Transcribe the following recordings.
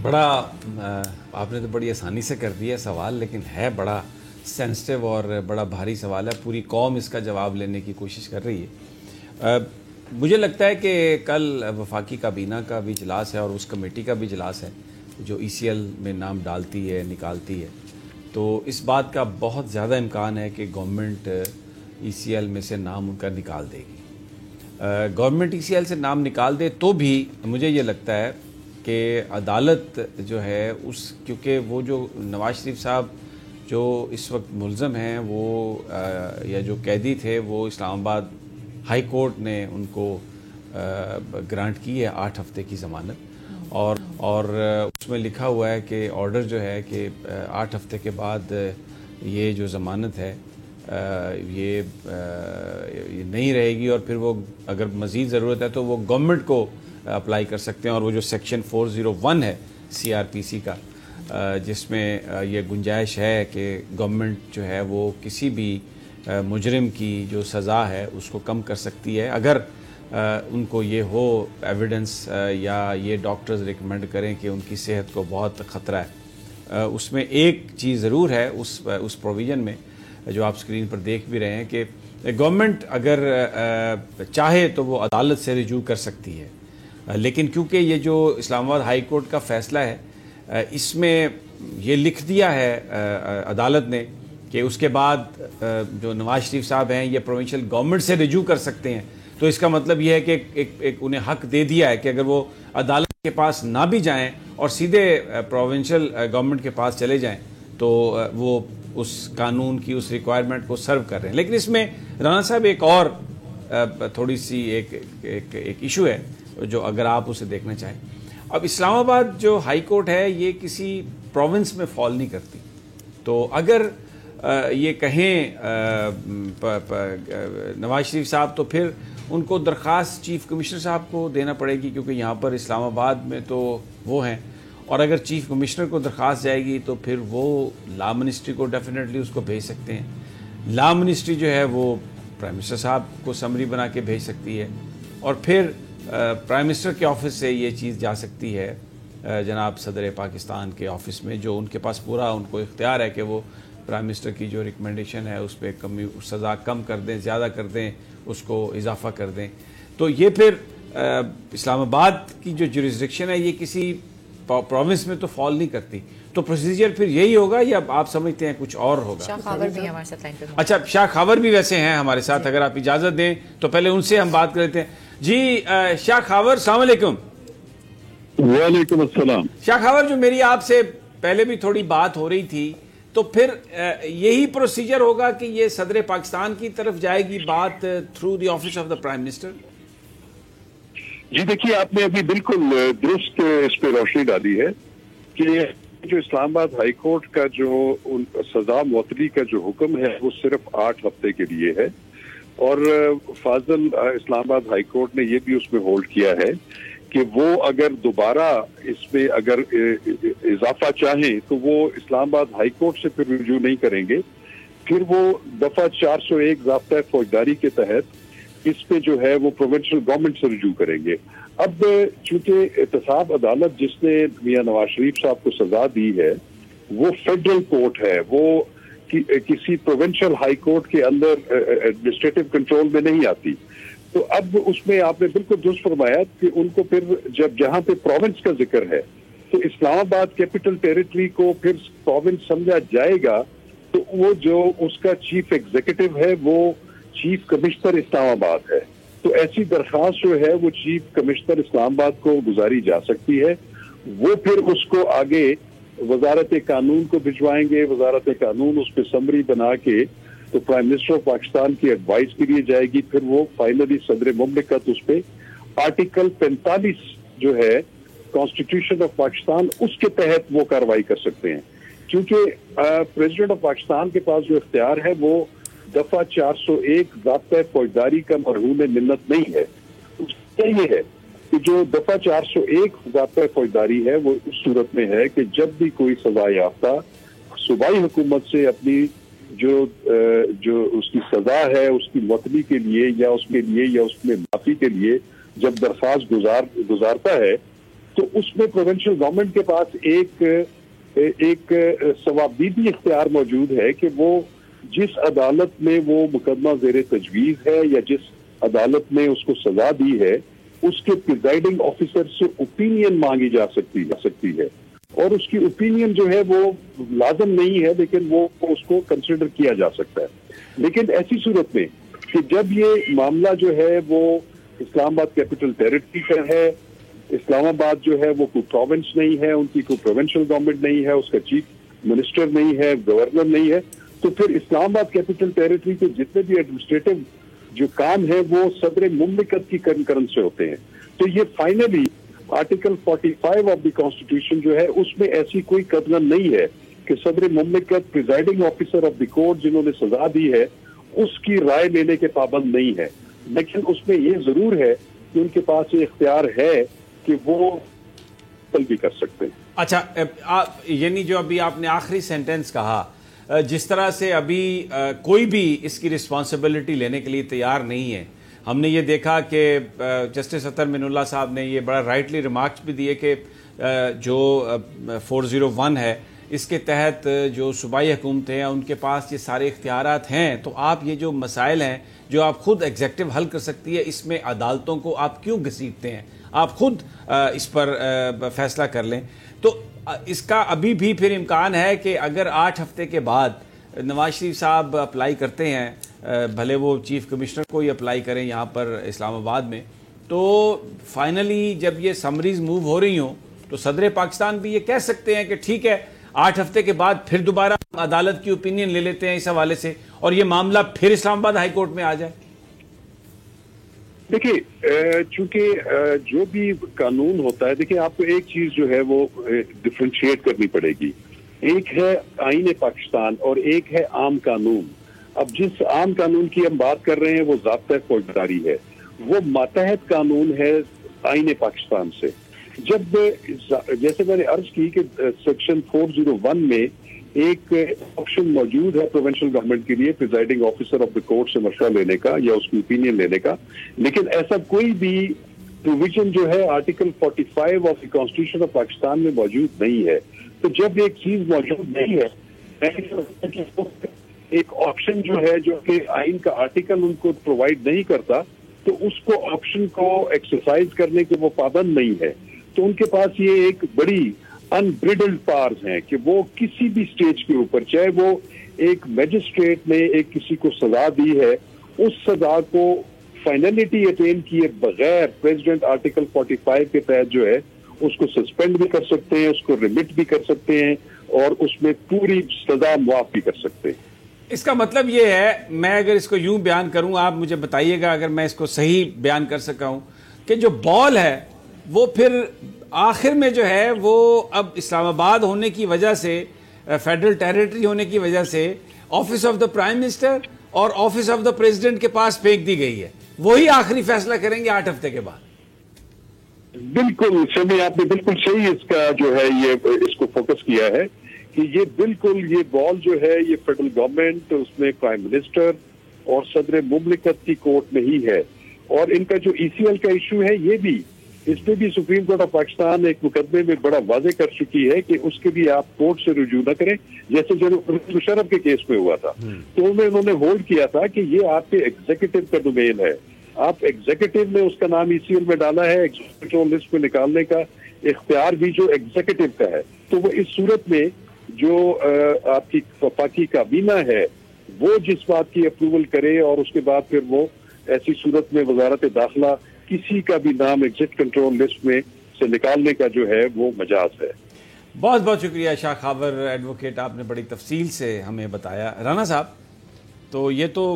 بڑا آپ نے تو بڑی آسانی سے کر دیا سوال، لیکن ہے بڑا سینسٹیو اور بڑا بھاری سوال ہے. پوری قوم اس کا جواب لینے کی کوشش کر رہی ہے. مجھے لگتا ہے کہ کل وفاقی کابینہ کا بھی اجلاس ہے اور اس کمیٹی کا بھی اجلاس ہے جو ای سی ایل میں نام ڈالتی ہے، نکالتی ہے. تو اس بات کا بہت زیادہ امکان ہے کہ گورنمنٹ ای سی ایل میں سے نام ان کا نکال دے گی. گورنمنٹ ای سی ایل سے نام نکال دے تو بھی مجھے یہ لگتا ہے کہ عدالت جو ہے کیونکہ وہ جو نواز شریف صاحب جو اس وقت ملزم ہیں وہ یا جو قیدی تھے وہ اسلام آباد ہائی کورٹ نے ان کو گرانٹ کی ہے 8 ہفتے کی ضمانت، اور اس میں لکھا ہوا ہے کہ آرڈر جو ہے کہ 8 ہفتے کے بعد یہ جو ضمانت ہے یہ نہیں رہے گی، اور پھر وہ اگر مزید ضرورت ہے تو وہ گورنمنٹ کو اپلائی کر سکتے ہیں. اور وہ جو سیکشن 401 ہے سی آر پی سی کا، جس میں یہ گنجائش ہے کہ گورنمنٹ جو ہے وہ کسی بھی مجرم کی جو سزا ہے اس کو کم کر سکتی ہے اگر ان کو یہ ہو ایویڈنس یا یہ ڈاکٹرز ریکمینڈ کریں کہ ان کی صحت کو بہت خطرہ ہے. اس میں ایک چیز ضرور ہے اس پروویژن میں جو آپ اسکرین پر دیکھ بھی رہے ہیں کہ گورنمنٹ اگر چاہے تو وہ عدالت سے رجوع کر سکتی ہے، لیکن کیونکہ یہ جو اسلام آباد ہائی کورٹ کا فیصلہ ہے اس میں یہ لکھ دیا ہے عدالت نے کہ اس کے بعد جو نواز شریف صاحب ہیں یہ پروونشل گورنمنٹ سے رجوع کر سکتے ہیں. تو اس کا مطلب یہ ہے کہ ایک انہیں حق دے دیا ہے کہ اگر وہ عدالت کے پاس نہ بھی جائیں اور سیدھے پروونشل گورنمنٹ کے پاس چلے جائیں تو وہ اس قانون کی اس ریکوائرمنٹ کو سرو کر رہے ہیں. لیکن اس میں رانا صاحب ایک اور تھوڑی سی ایک ایشو ہے جو اگر آپ اسے دیکھنا چاہیں. اب اسلام آباد جو ہائی کورٹ ہے یہ کسی پروونس میں فال نہیں کرتی، تو اگر یہ کہیں نواز شریف صاحب تو پھر ان کو درخواست چیف کمشنر صاحب کو دینا پڑے گی، کیونکہ یہاں پر اسلام آباد میں تو وہ ہیں، اور اگر چیف کمشنر کو درخواست جائے گی تو پھر وہ لا منسٹری کو ڈیفینیٹلی اس کو بھیج سکتے ہیں. لا منسٹری جو ہے وہ پرائم منسٹر صاحب کو سمری بنا کے بھیج سکتی ہے، اور پھر پرائم منسٹر کے آفس سے یہ چیز جا سکتی ہے جناب صدر پاکستان کے آفس میں، جو ان کے پاس پورا ان کو اختیار ہے کہ وہ پرائم منسٹر کی جو ریکمنڈیشن ہے اس پہ سزا کم کر دیں، زیادہ کر دیں، اس کو اضافہ کر دیں. تو یہ پھر اسلام آباد کی جو جوریسڈکشن ہے یہ کسی پروونس میں تو فال نہیں کرتی. تو پروسیجر پھر یہی ہوگا یا آپ سمجھتے ہیں کچھ اور ہوگا؟ شاہ خاور بھی ہمارے ساتھ لائن پہ. اچھا، شاہ خاور بھی ویسے ہیں ہمارے ساتھ، اگر آپ اجازت دیں تو پہلے ان سے ہم بات کر لیتے ہیں. جی شاہ خاور، السلام علیکم. وعلیکم السلام. شاہ خاور، جو میری آپ سے پہلے بھی تھوڑی بات ہو رہی تھی، تو پھر یہی پروسیجر ہوگا کہ یہ صدر پاکستان کی طرف جائے گی بات through the office of the prime minister? جی دیکھیے، آپ نے ابھی بالکل درست اس پہ روشنی ڈالی ہے کہ جو اسلام آباد ہائی کورٹ کا جو سزا معطلی کا جو حکم ہے وہ صرف 8 ہفتے کے لیے ہے، اور فاضل اسلام آباد ہائی کورٹ نے یہ بھی اس میں ہولڈ کیا ہے کہ وہ اگر دوبارہ اس میں اگر اضافہ چاہیں تو وہ اسلام آباد ہائی کورٹ سے پھر رجوع نہیں کریں گے، پھر وہ دفعہ 401 ضابطۂ فوجداری کے تحت اس پہ جو ہے وہ پروونشل گورنمنٹ سے رجوع کریں گے. اب چونکہ احتساب عدالت جس نے میاں نواز شریف صاحب کو سزا دی ہے وہ فیڈرل کورٹ ہے، وہ کسی پروونشل ہائی کورٹ کے اندر ایڈمنسٹریٹو کنٹرول میں نہیں آتی. تو اب اس میں آپ نے بالکل درست فرمایا کہ ان کو پھر جہاں پہ پروونس کا ذکر ہے تو اسلام آباد کیپٹل ٹیریٹری کو پھر پروونس سمجھا جائے گا، تو وہ جو اس کا چیف ایگزیکٹو ہے وہ چیف کمشنر اسلام آباد ہے. تو ایسی درخواست جو ہے وہ چیف کمشنر اسلام آباد کو گزاری جا سکتی ہے، وہ پھر اس کو آگے وزارت قانون کو بھجوائیں گے، وزارت قانون اس پہ سمری بنا کے تو پرائم منسٹر آف پاکستان کی ایڈوائز کے لیے جائے گی، پھر وہ فائنلی صدر مملکت اس پہ آرٹیکل 45 جو ہے کانسٹیٹیوشن آف پاکستان اس کے تحت وہ کارروائی کر سکتے ہیں. کیونکہ پریزیڈنٹ آف پاکستان کے پاس جو اختیار ہے وہ دفعہ 401 ضابطۂ فوجداری کا مرہون منت نہیں ہے. اس کا یہ ہے کہ جو دفعہ 401 ضابطۂ فوجداری ہے وہ اس صورت میں ہے کہ جب بھی کوئی سزا یافتہ صوبائی حکومت سے اپنی جو اس کی سزا ہے اس کی معطلی کے لیے یا اس کے لیے یا اس میں معافی کے لیے جب درخواست گزارتا ہے تو اس میں پروونشل گورنمنٹ کے پاس ایک ثوابدیدی اختیار موجود ہے کہ وہ جس عدالت میں وہ مقدمہ زیر تجویز ہے یا جس عدالت نے اس کو سزا دی ہے اس کے پریزائڈنگ آفیسر سے اوپینین مانگی جا سکتی ہے، اور اس کی اوپینین جو ہے وہ لازم نہیں ہے لیکن وہ اس کو کنسیڈر کیا جا سکتا ہے۔ لیکن ایسی صورت میں کہ جب یہ معاملہ جو ہے وہ اسلام آباد کیپٹل ٹیریٹری کا ہے، اسلام آباد جو ہے وہ کوئی پروونس نہیں ہے، ان کی کوئی پروونشل گورنمنٹ نہیں ہے، اس کا چیف منسٹر نہیں ہے، گورنر نہیں ہے، تو پھر اسلام آباد کیپٹل ٹیریٹری کے جتنے بھی ایڈمنسٹریٹو جو کام ہے وہ صدر مملکت کی کنکرنس سے ہوتے ہیں۔ تو یہ finally article 45 of the constitution جو ہے اس میں ایسی کوئی قدغن نہیں ہے کہ صدر مملکت presiding officer of the court جنہوں نے سزا دی ہے اس کی رائے لینے کے پابند نہیں ہے، لیکن اس میں یہ ضرور ہے کہ ان کے پاس یہ اختیار ہے کہ وہ بھی کر سکتے ہیں۔ اچھا، یعنی جو ابھی آپ نے آخری سینٹنس کہا، جس طرح سے ابھی کوئی بھی اس کی رسپانسبلٹی لینے کے لیے تیار نہیں ہے، ہم نے یہ دیکھا کہ جسٹس اطہر من اللہ صاحب نے یہ بڑا رائٹلی ریمارکس بھی دیے کہ جو 401 ہے اس کے تحت جو صوبائی حکومتیں ہیں ان کے پاس یہ سارے اختیارات ہیں، تو آپ یہ جو مسائل ہیں جو آپ خود ایگزیکٹو حل کر سکتی ہے، اس میں عدالتوں کو آپ کیوں گھسیٹتے ہیں؟ آپ خود اس پر فیصلہ کر لیں۔ تو اس کا ابھی بھی پھر امکان ہے کہ اگر 8 ہفتے کے بعد نواز شریف صاحب اپلائی کرتے ہیں، بھلے وہ چیف کمشنر کو ہی اپلائی کریں یہاں پر اسلام آباد میں، تو فائنلی جب یہ سمریز موو ہو رہی ہوں تو صدر پاکستان بھی یہ کہہ سکتے ہیں کہ ٹھیک ہے 8 ہفتے کے بعد پھر دوبارہ عدالت کی اوپینین لے لیتے ہیں اس حوالے سے، اور یہ معاملہ پھر اسلام آباد ہائی کورٹ میں آ جائے۔ دیکھیے، چونکہ جو بھی قانون ہوتا ہے، دیکھیے آپ کو ایک چیز جو ہے وہ ڈفرینشیٹ کرنی پڑے گی، ایک ہے آئین پاکستان اور ایک ہے عام قانون۔ اب جس عام قانون کی ہم بات کر رہے ہیں وہ ضابطۂ فوجداری ہے، وہ ماتحت قانون ہے آئین پاکستان سے۔ جب جیسے میں نے عرض کی کہ سیکشن 401 میں ایک آپشن موجود ہے پروونشل گورنمنٹ کے لیے presiding officer of the court سے مشورہ لینے کا یا اس کی اوپینین لینے کا، لیکن ایسا کوئی بھی پروویژن جو ہے article 45 of the constitution of Pakistan میں موجود نہیں ہے۔ تو جب ایک چیز موجود نہیں ہے، ایک آپشن جو ہے جو کہ آئین کا آرٹیکل ان کو پرووائڈ نہیں کرتا، تو اس کو آپشن کو ایکسرسائز کرنے کے وہ پابند نہیں ہے۔ تو ان کے پاس یہ ایک بڑی انبریڈلڈ پاورز ہیں کہ وہ کسی بھی سٹیج کے اوپر، چاہے وہ ایک میجسٹریٹ نے ایک کسی کو سزا دی ہے، اس سزا کو فائنلٹی اٹین کیے بغیر پریزیڈنٹ آرٹیکل 45 کے تحت جو ہے اس کو سسپینڈ بھی کر سکتے ہیں، اس کو ریمٹ بھی کر سکتے ہیں، اور اس میں پوری سزا معاف بھی کر سکتے ہیں۔ اس کا مطلب یہ ہے، میں اگر اس کو یوں بیان کروں، آپ مجھے بتائیے گا اگر میں اس کو صحیح بیان کر سکا ہوں، کہ جو بال ہے وہ پھر آخر میں جو ہے وہ اب اسلام آباد ہونے کی وجہ سے، فیڈرل ٹیریٹری ہونے کی وجہ سے office of the prime minister اور آفس آف دا پریزیڈنٹ کے پاس پھینک دی گئی ہے، وہی آخری فیصلہ کریں گے 8 ہفتے کے بعد۔ بالکل سمی، آپ نے بالکل صحیح اس کا جو ہے یہ اس کو فوکس کیا ہے کہ یہ بالکل یہ بال جو ہے یہ فیڈرل گورنمنٹ، اس میں پرائم منسٹر اور صدر مملکت کی کورٹ میں ہی ہے، اور ان کا جو ECL کا ایشو ہے یہ بھی، اس پہ بھی سپریم کورٹ آف پاکستان ایک مقدمے میں بڑا واضح کر چکی ہے کہ اس کے بھی آپ کورٹ سے رجوع نہ کریں، جیسے جناب مشرف کے کیس میں ہوا تھا، تو انہوں نے ہولڈ کیا تھا کہ یہ آپ کے ایگزیکٹو کا ڈومین ہے، آپ ایگزیکٹو میں اس کا نام ECL میں ڈالا ہے، ایگزیکٹو لسٹ میں نکالنے کا اختیار بھی جو ایگزیکٹو کا ہے، تو وہ اس صورت میں جو آپ کی وفاقی کابینہ ہے وہ جس بات کی اپروول کرے، اور اس کے بعد پھر وہ ایسی صورت میں وزارت داخلہ کسی کا بھی نام ایگزٹ کنٹرول لسٹ میں سے نکالنے کا جو ہے وہ مجاز ہے۔ بہت بہت شکریہ شاہ خاور ایڈوکیٹ، آپ نے بڑی تفصیل سے ہمیں بتایا۔ رانا صاحب، تو یہ تو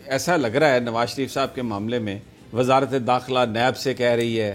ایسا لگ رہا ہے نواز شریف صاحب کے معاملے میں وزارت داخلہ نیب سے کہہ رہی ہے،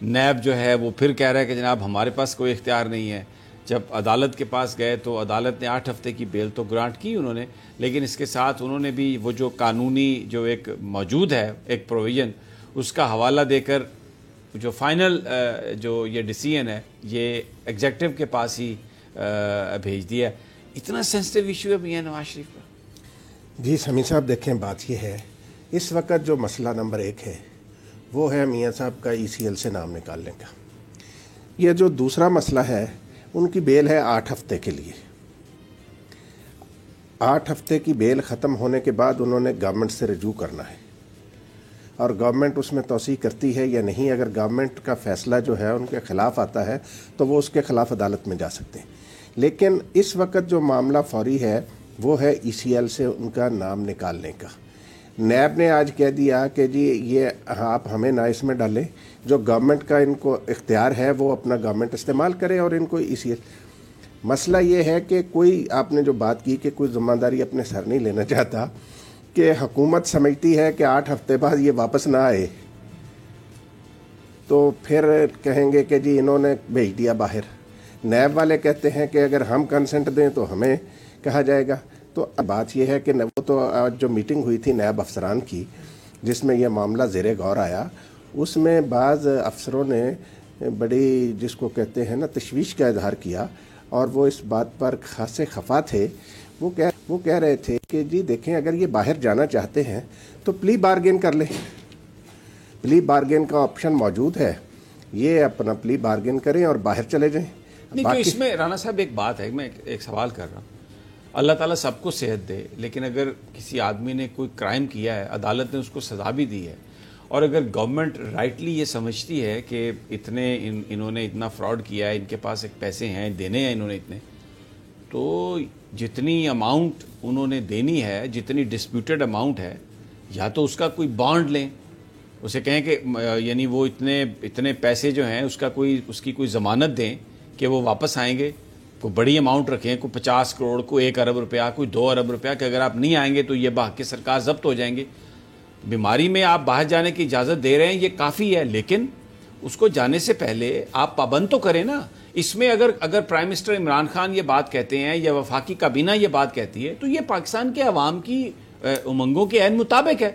نیب جو ہے وہ پھر کہہ رہا ہے کہ جناب ہمارے پاس کوئی اختیار نہیں ہے۔ جب عدالت کے پاس گئے تو عدالت نے 8 ہفتے کی بیل تو گرانٹ کی انہوں نے، لیکن اس کے ساتھ انہوں نے بھی وہ جو قانونی جو ایک موجود ہے ایک پروویژن، اس کا حوالہ دے کر جو فائنل جو یہ ڈیسیژن ہے یہ ایگزیکٹو کے پاس ہی بھیج دیا۔ اتنا سینسٹیو ایشو ہے میاں نواز شریف کا؟ جی سمیع صاحب، دیکھیں بات یہ ہے، اس وقت جو مسئلہ نمبر 1 ہے وہ ہے میاں صاحب کا ECL سے نام نکالنے کا۔ یہ جو دوسرا مسئلہ ہے ان کی بیل ہے 8 ہفتے کے لیے. 8 ہفتے کی بیل ختم ہونے کے بعد انہوں نے گورنمنٹ سے رجوع کرنا ہے اور گورنمنٹ اس میں توسیع کرتی ہے یا نہیں. اگر گورنمنٹ کا فیصلہ جو ہے ان کے خلاف آتا ہے تو وہ اس کے خلاف عدالت میں جا سکتے ہیں. لیکن اس وقت جو معاملہ فوری ہے وہ ہے ECL سے ان کا نام نکالنے کا. نیب نے آج کہہ دیا کہ جی یہ آپ ہمیں نہ اس میں ڈالیں, جو گورنمنٹ کا ان کو اختیار ہے وہ اپنا گورنمنٹ استعمال کرے اور ان کو ECL. مسئلہ یہ ہے کہ کوئی آپ نے جو بات کی کہ کوئی ذمہ داری اپنے سر نہیں لینا چاہتا, کہ حکومت سمجھتی ہے کہ 8 ہفتے بعد یہ واپس نہ آئے تو پھر کہیں گے کہ جی انہوں نے بھیج دیا باہر. نیب والے کہتے ہیں کہ اگر ہم کنسنٹ دیں تو ہمیں کہا جائے گا. تو بات یہ ہے کہ وہ تو آج جو میٹنگ ہوئی تھی نیب افسران کی جس میں یہ معاملہ زیر غور آیا, اس میں بعض افسروں نے بڑی جس کو کہتے ہیں نا تشویش کا اظہار کیا اور وہ اس بات پر خاصے خفا تھے. وہ کہہ رہے تھے کہ جی دیکھیں اگر یہ باہر جانا چاہتے ہیں تو پلی بارگین کر لیں, پلی بارگین کا آپشن موجود ہے, یہ اپنا پلی بارگین کریں اور باہر چلے جائیں. نہیں تو اس میں رانا صاحب ایک بات ہے, میں ایک سوال کر رہا ہوں. اللہ تعالیٰ سب کو صحت دے, لیکن اگر کسی آدمی نے کوئی کرائم کیا ہے, عدالت نے اس کو سزا بھی دی ہے, اور اگر گورنمنٹ رائٹلی یہ سمجھتی ہے کہ اتنے انہوں نے اتنا فراڈ کیا ہے, ان کے پاس ایک پیسے ہیں, دینے ہیں انہوں نے اتنے, تو جتنی اماؤنٹ انہوں نے دینی ہے, جتنی ڈسپیوٹڈ اماؤنٹ ہے, یا تو اس کا کوئی بانڈ لیں, اسے کہیں کہ یعنی وہ اتنے پیسے جو ہیں اس کی کوئی ضمانت دیں کہ وہ واپس آئیں گے. کوئی بڑی اماؤنٹ رکھیں, کوئی 50 کروڑ, کوئی 1 ارب روپیہ, کوئی 2 ارب روپیہ, کہ اگر آپ نہیں آئیں گے تو یہ بحق سرکار ضبط ہو جائیں گے. بیماری میں آپ باہر جانے کی اجازت دے رہے ہیں, یہ کافی ہے, لیکن اس کو جانے سے پہلے آپ پابند تو کریں نا. اس میں اگر پرائم منسٹر عمران خان یہ بات کہتے ہیں یا وفاقی کابینہ یہ بات کہتی ہے تو یہ پاکستان کے عوام کی امنگوں کے عین مطابق ہے.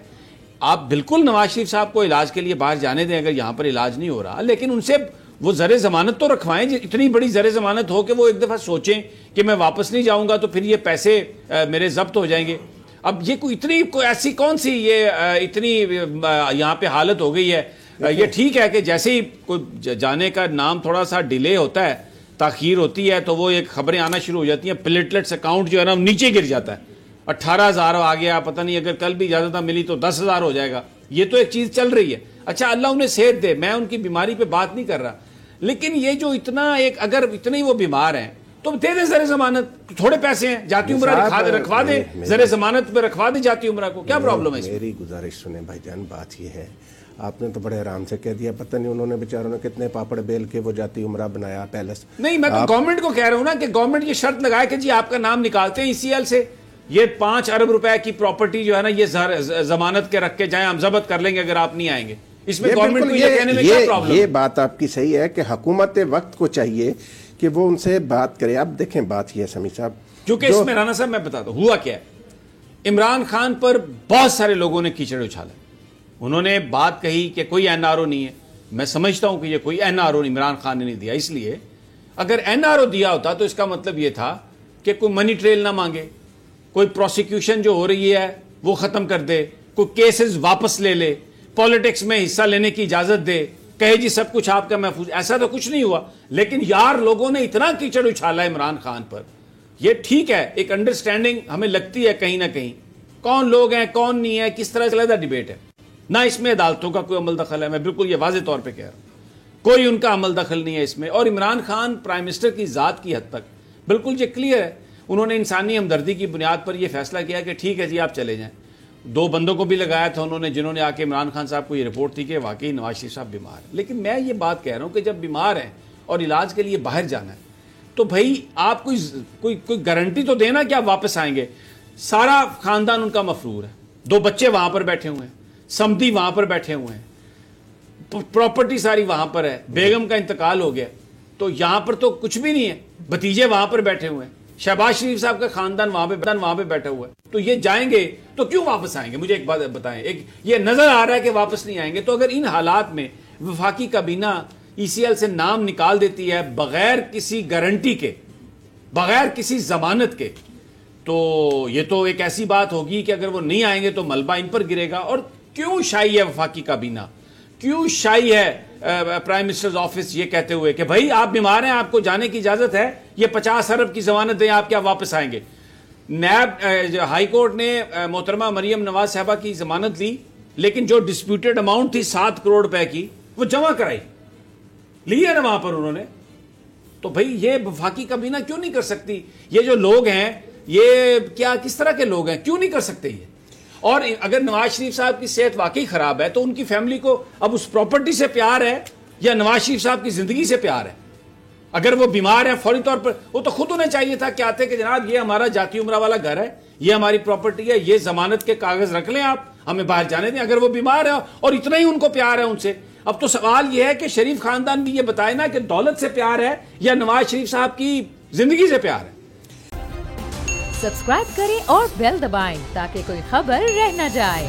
آپ بالکل نواز شریف صاحب کو علاج کے لیے باہر جانے دیں اگر یہاں پر علاج نہیں ہو رہا, لیکن ان سے وہ زر ضمانت تو رکھوائیں. اتنی بڑی زر ضمانت ہو کہ وہ ایک دفعہ سوچیں کہ میں واپس نہیں جاؤں گا تو پھر یہ پیسے میرے ضبط ہو جائیں گے. اب یہ کوئی ایسی کون سی یہ اتنی یہاں پہ حالت ہو گئی ہے. یہ ٹھیک ہے کہ جیسے ہی کوئی جانے کا نام تھوڑا سا ڈیلے ہوتا ہے, تاخیر ہوتی ہے, تو وہ ایک خبریں آنا شروع ہو جاتی ہیں, پلیٹلیٹس اکاؤنٹ جو ہے نا نیچے گر جاتا ہے, 18,000 آ گیا, پتہ نہیں اگر کل بھی اجازت ملی تو 10,000 ہو جائے گا. یہ تو ایک چیز چل رہی ہے. اچھا اللہ انہیں صحت دے, میں ان کی بیماری پہ بات نہیں کر رہا, لیکن یہ جو اگر اتنے وہ بیمار ہیں تو دے دیں زر ضمانت, تھوڑے پیسے ہیں, جاتی عمرہ رکھوا دیں, زر ضمانت پہ رکھوا دیں جاتی عمرہ کو, کیا پرابلم ہے؟ میری گزارش سنیں بھائی جان, بات یہ ہے آپ نے تو بڑے آرام سے کہہ دیا, پتہ نہیں انہوں نے بیچاروں نے کتنے پاپڑ بیل کے وہ جاتی عمرہ بنایا پیلس. نہیں میں تو گورنمنٹ کو کہہ رہا ہوں نا کہ گورنمنٹ یہ شرط لگائے کہ جی آپ کا نام نکالتے ہیں ECL سے, یہ 5 ارب روپے کی پراپرٹی جو ہے نا یہ ضمانت کے رکھ کے جائیں, ہم ضبط کر لیں گے اگر آپ نہیں آئیں گے. اس میں گورنمنٹ کو یہ کہنے میں کیا پرابلم ہے؟ یہ بات آپ کی صحیح ہے کہ حکومت وقت کو چاہیے کہ وہ ان سے بات کرے. اب دیکھیں بات یہ ہے سمیع صاحب, کیونکہ اس میں رانا صاحب میں بتاتا ہوں ہوا کیا ہے. عمران خان پر بہت سارے لوگوں نے کیچڑ اچھالا. انہوں نے بات کہی کہ کوئی NRO نہیں ہے. میں سمجھتا ہوں کہ یہ کوئی NRO عمران خان نے نہیں دیا, اس لیے اگر NRO دیا ہوتا تو اس کا مطلب یہ تھا کہ کوئی منی ٹریل نہ مانگے, کوئی پروسیکیوشن جو ہو رہی ہے وہ ختم کر دے, کوئی کیسز واپس لے لے, پالیٹکس میں حصہ لینے کی اجازت دے, کہے جی سب کچھ آپ کا محفوظ. ایسا تو کچھ نہیں ہوا, لیکن یار لوگوں نے اتنا کیچڑ اچھالا عمران خان پر. یہ ٹھیک ہے, ایک انڈرسٹینڈنگ ہمیں لگتی ہے کہیں نہ کہیں, کون لوگ ہیں کون نہیں ہے کس طرح چلتا ڈیبیٹ ہے, نہ اس میں عدالتوں کا کوئی عمل دخل ہے. میں بالکل یہ واضح طور پہ کہہ رہا ہوں, کوئی ان کا عمل دخل نہیں ہے اس میں. اور عمران خان پرائم منسٹر کی ذات کی حد تک بالکل یہ کلیئر ہے, انہوں نے انسانی ہمدردی کی بنیاد پر یہ فیصلہ کیا کہ ٹھیک ہے جی آپ چلے جائیں. 2 بندوں کو بھی لگایا تھا انہوں نے جنہوں نے آ کے عمران خان صاحب کو یہ رپورٹ تھی کہ واقعی نواز شریف صاحب بیمار ہیں. لیکن میں یہ بات کہہ رہا ہوں کہ جب بیمار ہیں اور علاج کے لیے باہر جانا ہے تو بھائی آپ کوئی گارنٹی تو دینا کہ آپ واپس آئیں گے. سارا خاندان ان کا مفرور ہے, 2 بچے وہاں پر بیٹھے ہوئے ہیں, سمدھی وہاں پر بیٹھے ہوئے ہیں, پراپرٹی ساری وہاں پر ہے, بیگم کا انتقال ہو گیا, تو یہاں پر تو کچھ بھی نہیں ہے, بھتیجے وہاں پر بیٹھے ہوئے ہیں, شہباز شریف صاحب کا خاندان وہاں پہ بیٹھا ہوا ہے. تو یہ جائیں گے تو کیوں واپس آئیں گے؟ مجھے ایک بات بتائیں, یہ نظر آ رہا ہے کہ واپس نہیں آئیں گے, تو اگر ان حالات میں وفاقی کابینہ ECL سے نام نکال دیتی ہے بغیر کسی گارنٹی کے, بغیر کسی ضمانت کے, تو یہ تو ایک ایسی بات ہوگی کہ اگر وہ نہیں آئیں گے تو ملبہ ان پر گرے گا. اور کیوں شائی ہے وفاقی کابینہ, کیوں شائی ہے پرائم منسٹرز آفس یہ کہتے ہوئے کہ بھائی آپ بیمار ہیں, آپ کو جانے کی اجازت ہے, یہ 50 ارب کی ضمانت دیں, آپ کیا واپس آئیں گے. نیب ہائی کورٹ نے محترمہ مریم نواز صاحبہ کی ضمانت لی, لیکن جو ڈسپیوٹیڈ اماؤنٹ تھی 7 کروڑ روپے کی وہ جمع کرائی, لی ہے نا وہاں پر انہوں نے. تو بھائی یہ وفاقی کابینہ کیوں نہیں کر سکتی؟ یہ جو لوگ ہیں یہ کیا کس طرح کے لوگ ہیں, کیوں نہیں کر سکتے یہ؟ اور اگر نواز شریف صاحب کی صحت واقعی خراب ہے تو ان کی فیملی کو اب اس پراپرٹی سے پیار ہے یا نواز شریف صاحب کی زندگی سے پیار ہے؟ اگر وہ بیمار ہیں فوری طور پر وہ تو خود انہیں چاہیے تھا کہ آتے کہ جناب یہ ہمارا جاتی عمرہ والا گھر ہے, یہ ہماری پراپرٹی ہے, یہ ضمانت کے کاغذ رکھ لیں, آپ ہمیں باہر جانے دیں. اگر وہ بیمار ہے اور اتنا ہی ان کو پیار ہے ان سے, اب تو سوال یہ ہے کہ شریف خاندان بھی یہ بتائے نا کہ دولت سے پیار ہے یا نواز شریف صاحب کی زندگی سے پیار ہے. سبسکرائب کریں اور بیل دبائیں تاکہ کوئی خبر رہ نہ جائے.